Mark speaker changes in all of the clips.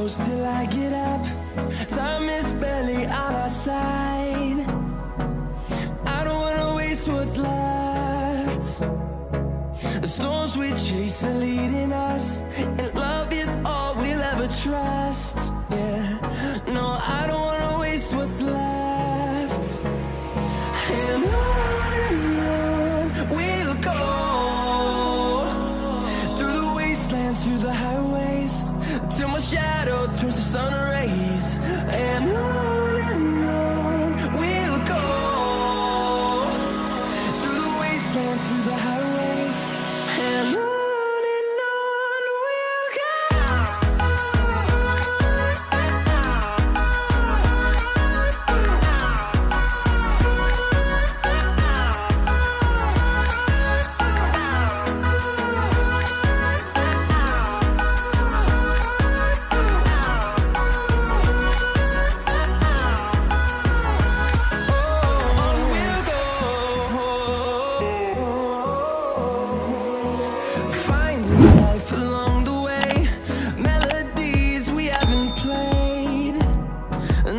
Speaker 1: close till I get up. Time is barely on our side. I don't wanna waste what's left. The storms we chase are leading us, and love is all we'll ever trust. Yeah, no, I don't wanna waste what's left. And on we'll go, through the wastelands, through the highways, till my shadow turns to sun rays. And on we'll go, through the wastelands, through the highways, and on we'll go. Life along the way, melodies we haven't played.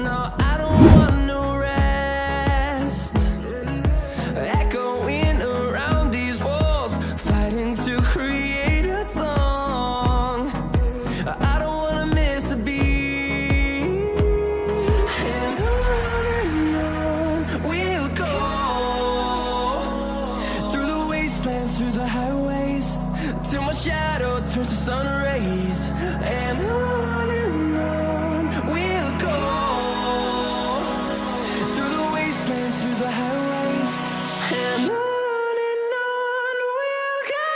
Speaker 1: No, I don't want no rest. Echoing around these walls, fighting to create a song. I don't wanna miss a beat. And on we'll go, through the wastelands, through the highways, till my shadow turns to sun rays. And on we'll go, through the wastelands, through the highways, and on we'll go.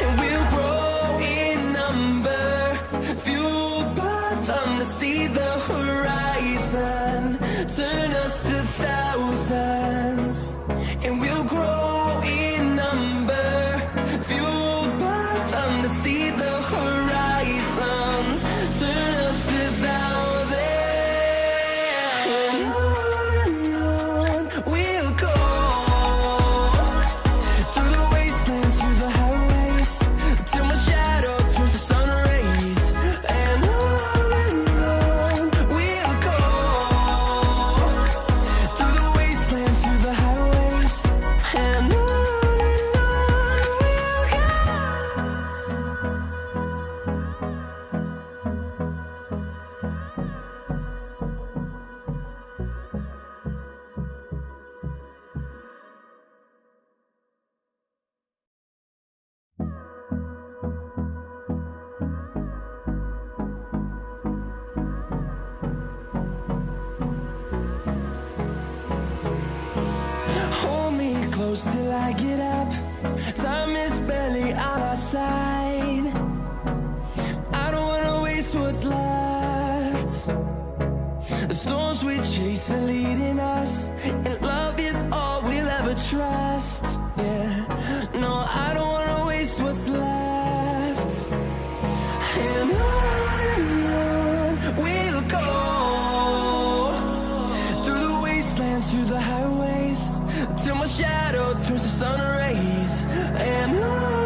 Speaker 1: And we'll grow in number, fueled by them to see the horizon, turn us to thousands. And we'll grow in number, fueled by them to see the horizon, turn us to thousands. And on we'll go, through the wastelands, through the highways, till my shadow turns to sun rays. And on we'll go, through the wastelands, through the highways, and on we'll go. Hold me close till I get up. Time is barely on our side. I don't wanna waste what's left. The storms we chase are leading us, and love is all we'll ever trust. Yeah, no, I don't wanna waste what's left. And on we'll go, through the wastelands, through the highways, till my shadow turns to sun rays. And on